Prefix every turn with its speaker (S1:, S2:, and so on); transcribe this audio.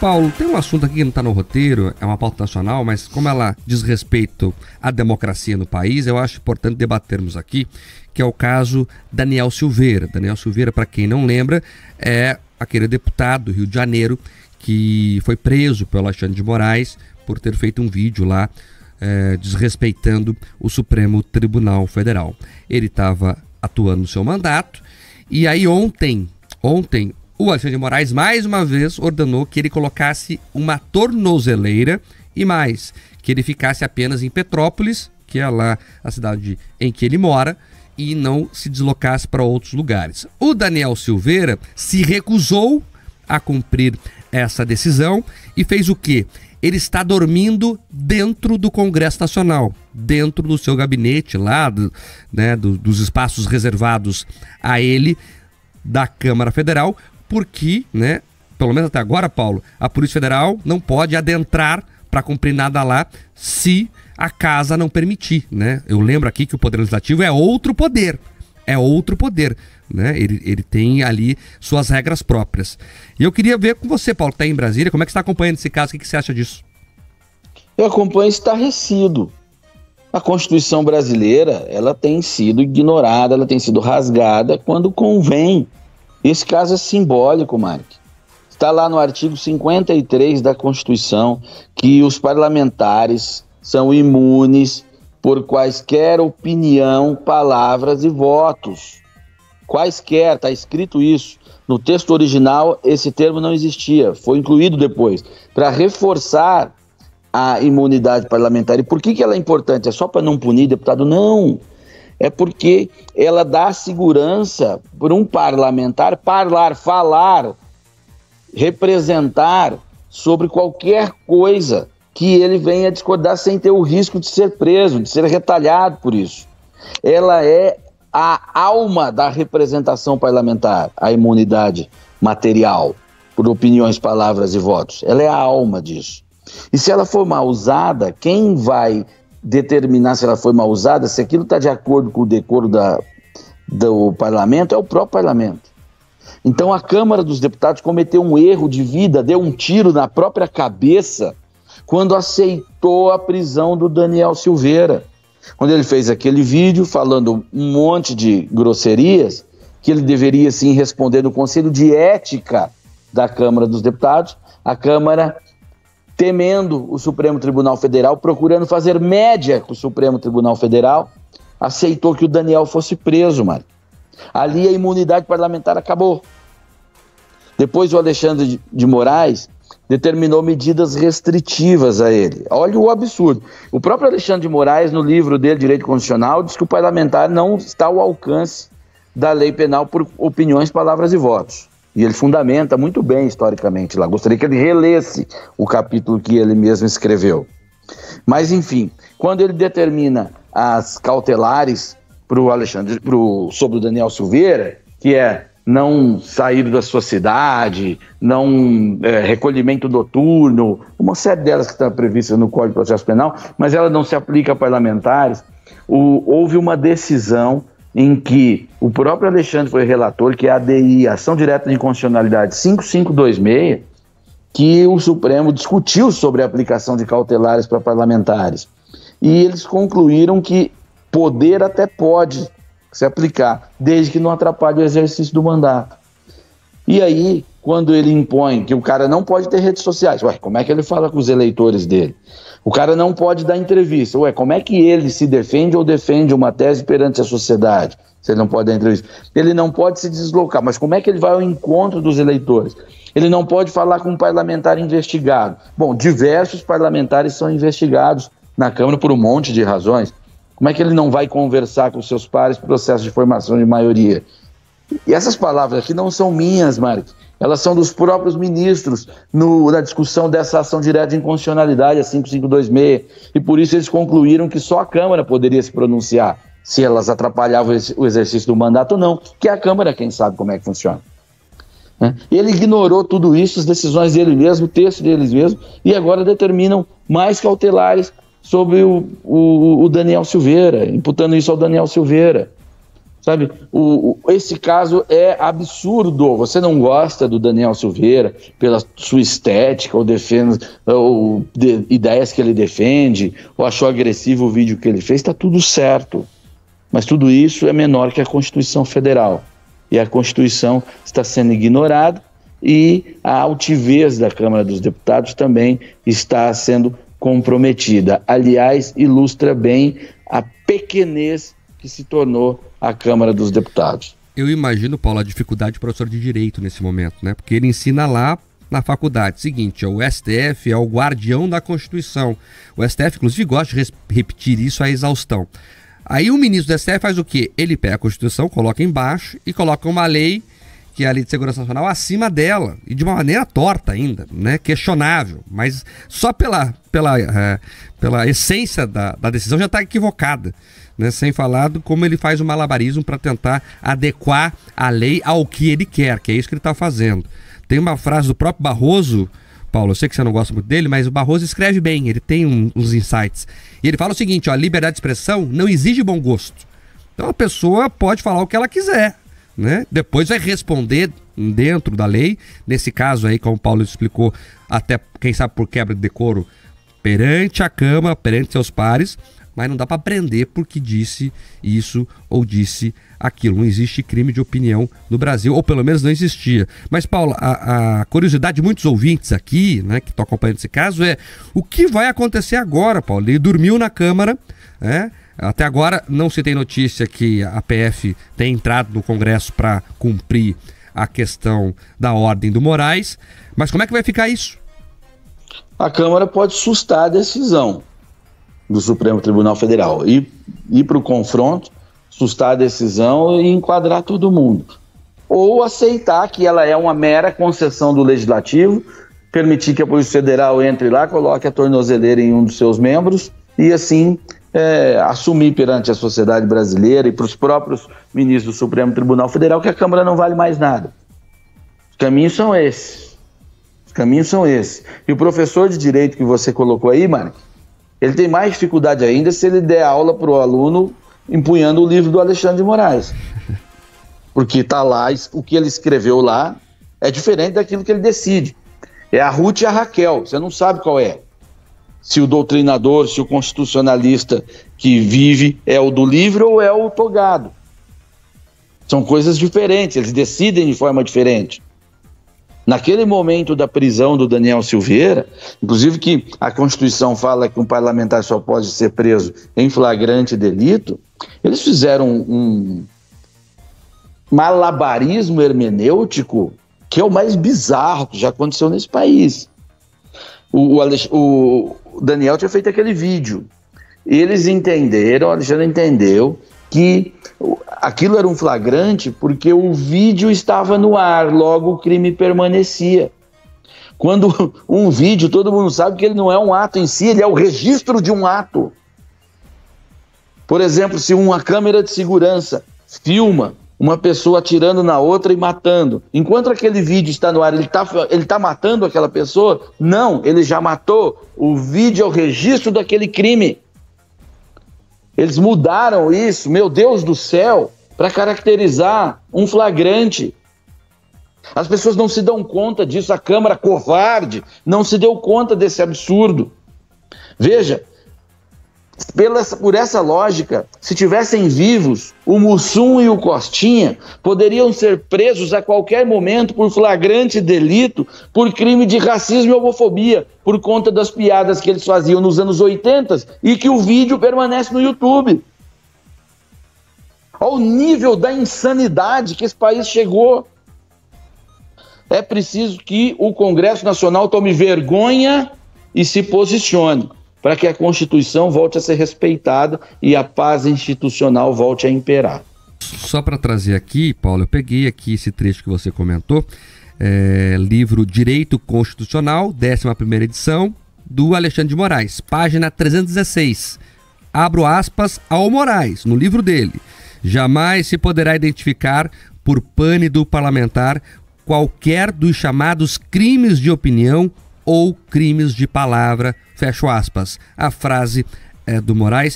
S1: Paulo, tem um assunto aqui que não está no roteiro, é uma pauta nacional, mas como ela diz respeito à democracia no país, eu acho importante debatermos aqui, que é o caso Daniel Silveira. Daniel Silveira, para quem não lembra, é aquele deputado do Rio de Janeiro que foi preso pelo Alexandre de Moraes por ter feito um vídeo lá desrespeitando o Supremo Tribunal Federal. Ele estava atuando no seu mandato e aí ontem o Alexandre de Moraes mais uma vez ordenou que ele colocasse uma tornozeleira e mais, que ele ficasse apenas em Petrópolis, que é lá a cidade em que ele mora, e não se deslocasse para outros lugares. O Daniel Silveira se recusou a cumprir essa decisão e fez o quê? Ele está dormindo dentro do Congresso Nacional, dentro do seu gabinete lá, dos espaços reservados a ele da Câmara Federal, porque, pelo menos até agora, Paulo, a Polícia Federal não pode adentrar para cumprir nada lá se a casa não permitir, Eu lembro aqui que o Poder Legislativo é outro poder, Ele tem ali suas regras próprias. E eu queria ver com você, Paulo, que está em Brasília, como é que você está acompanhando esse caso, o que você acha disso?
S2: Eu acompanho estarrecido. A Constituição brasileira, ela tem sido ignorada, ela tem sido rasgada quando convém. Esse caso é simbólico, Mark. Está lá no artigo 53 da Constituição que os parlamentares são imunes por quaisquer opinião, palavras e votos. Quaisquer, está escrito isso. No texto original, esse termo não existia, foi incluído depois, para reforçar a imunidade parlamentar. E por que ela é importante? É só para não punir deputado? Não. É porque ela dá segurança para um parlamentar falar, representar sobre qualquer coisa que ele venha discordar sem ter o risco de ser preso, de ser retalhado por isso. Ela é a alma da representação parlamentar, a imunidade material, por opiniões, palavras e votos. Ela é a alma disso. E se ela for mal usada, quem vai determinar se ela foi mal usada, se aquilo está de acordo com o decoro do parlamento, é o próprio parlamento. Então a Câmara dos Deputados cometeu um erro de vida, deu um tiro na própria cabeça quando aceitou a prisão do Daniel Silveira. Quando ele fez aquele vídeo falando um monte de grosserias, que ele deveria sim responder no Conselho de Ética da Câmara dos Deputados, a Câmara, temendo o Supremo Tribunal Federal, procurando fazer média com o Supremo Tribunal Federal, aceitou que o Daniel fosse preso, Mário. Ali a imunidade parlamentar acabou. Depois o Alexandre de Moraes determinou medidas restritivas a ele. Olha o absurdo. O próprio Alexandre de Moraes, no livro dele, Direito Constitucional, diz que o parlamentar não está ao alcance da lei penal por opiniões, palavras e votos. E ele fundamenta muito bem historicamente lá. Gostaria que ele relesse o capítulo que ele mesmo escreveu. Mas, enfim, quando ele determina as cautelares sobre o Daniel Silveira, que é não sair da sua cidade, recolhimento noturno, uma série delas que está prevista no Código de Processo Penal, mas ela não se aplica a parlamentares, houve uma decisão em que o próprio Alexandre foi relator, que é a ADI, Ação Direta de Inconstitucionalidade 5526, que o Supremo discutiu sobre a aplicação de cautelares para parlamentares. E eles concluíram que poder até pode se aplicar, desde que não atrapalhe o exercício do mandato. E aí, quando ele impõe que o cara não pode ter redes sociais, como é que ele fala com os eleitores dele? O cara não pode dar entrevista, como é que ele se defende ou defende uma tese perante a sociedade? Se ele não pode dar entrevista. Ele não pode se deslocar, mas como é que ele vai ao encontro dos eleitores? Ele não pode falar com um parlamentar investigado. Bom, diversos parlamentares são investigados na Câmara por um monte de razões. Como é que ele não vai conversar com seus pares no processo de formação de maioria? E essas palavras aqui não são minhas, Mark. Elas são dos próprios ministros na discussão dessa ação direta de inconstitucionalidade, a 5526. E por isso eles concluíram que só a Câmara poderia se pronunciar se elas atrapalhavam o exercício do mandato ou não, que a Câmara quem sabe como é que funciona. Ele ignorou tudo isso, as decisões dele mesmo, o texto deles mesmo, e agora determinam mais cautelares sobre o Daniel Silveira, imputando isso ao Daniel Silveira. Sabe, esse caso é absurdo. Você não gosta do Daniel Silveira pela sua estética, ou ideias que ele defende, ou achou agressivo o vídeo que ele fez, está tudo certo. Mas tudo isso é menor que a Constituição Federal. E a Constituição está sendo ignorada e a altivez da Câmara dos Deputados também está sendo comprometida. Aliás, ilustra bem a pequenez que se tornou a Câmara dos Deputados.
S1: Eu imagino, Paulo, a dificuldade do professor de Direito nesse momento, né? Porque ele ensina lá na faculdade. Seguinte, o STF é o guardião da Constituição. O STF, inclusive, gosta de repetir isso à exaustão. Aí o ministro do STF faz o quê? Ele pega a Constituição, coloca embaixo e coloca uma lei, que é a Lei de Segurança Nacional, acima dela. E de uma maneira torta ainda, né? Questionável. Mas só pela essência da decisão já está equivocada. Né, sem falar de como ele faz o malabarismo para tentar adequar a lei ao que ele quer, que é isso que ele está fazendo. Tem uma frase do próprio Barroso, Paulo, eu sei que você não gosta muito dele, mas o Barroso escreve bem, ele tem uns insights. E ele fala o seguinte, ó, liberdade de expressão não exige bom gosto. Então a pessoa pode falar o que ela quiser, né? Depois vai responder dentro da lei, nesse caso aí, como o Paulo explicou, até quem sabe por quebra de decoro, perante a Câmara, perante seus pares, mas não dá para prender porque disse isso ou disse aquilo. Não existe crime de opinião no Brasil, ou pelo menos não existia. Mas, Paulo, a curiosidade de muitos ouvintes aqui, né, que estão acompanhando esse caso, é o que vai acontecer agora, Paulo? Ele dormiu na Câmara, né? Até agora não se tem notícia que a PF tem entrado no Congresso para cumprir a questão da ordem do Moraes, mas como é que vai ficar isso?
S2: A Câmara pode sustar a decisão do Supremo Tribunal Federal, ir para o confronto, sustar a decisão e enquadrar todo mundo. Ou aceitar que ela é uma mera concessão do Legislativo, permitir que a Polícia Federal entre lá, coloque a tornozeleira em um dos seus membros e assim assumir perante a sociedade brasileira e para os próprios ministros do Supremo Tribunal Federal que a Câmara não vale mais nada. Os caminhos são esses. E o professor de Direito que você colocou aí, Mark, ele tem mais dificuldade ainda se ele der aula para o aluno empunhando o livro do Alexandre de Moraes. Porque está lá, o que ele escreveu lá é diferente daquilo que ele decide. É a Ruth e a Raquel, você não sabe qual é. Se o doutrinador, se o constitucionalista que vive é o do livro ou é o togado. São coisas diferentes, eles decidem de forma diferente. Naquele momento da prisão do Daniel Silveira, inclusive que a Constituição fala que um parlamentar só pode ser preso em flagrante delito, eles fizeram um malabarismo hermenêutico que é o mais bizarro que já aconteceu nesse país. O Daniel tinha feito aquele vídeo. Eles entenderam, o Alexandre entendeu que aquilo era um flagrante porque o vídeo estava no ar, logo o crime permanecia. Quando um vídeo, todo mundo sabe que ele não é um ato em si, ele é o registro de um ato. Por exemplo, se uma câmera de segurança filma uma pessoa atirando na outra e matando, enquanto aquele vídeo está no ar, ele tá matando aquela pessoa? Não, ele já matou. O vídeo é o registro daquele crime. Eles mudaram isso, meu Deus do céu, para caracterizar um flagrante. As pessoas não se dão conta disso, a Câmara covarde não se deu conta desse absurdo. Veja, por essa lógica, se tivessem vivos, o Mussum e o Costinha poderiam ser presos a qualquer momento por flagrante delito, por crime de racismo e homofobia, por conta das piadas que eles faziam nos anos 80 e que o vídeo permanece no YouTube. Olha o nível da insanidade que esse país chegou. É preciso que o Congresso Nacional tome vergonha e se posicione, para que a Constituição volte a ser respeitada e a paz institucional volte a imperar.
S1: Só para trazer aqui, Paulo, eu peguei aqui esse trecho que você comentou, livro Direito Constitucional, 11ª edição, do Alexandre de Moraes, página 316. Abro aspas ao Moraes, no livro dele. Jamais se poderá identificar por pânido parlamentar qualquer dos chamados crimes de opinião ou crimes de palavra, fecho aspas. A frase é do Moraes.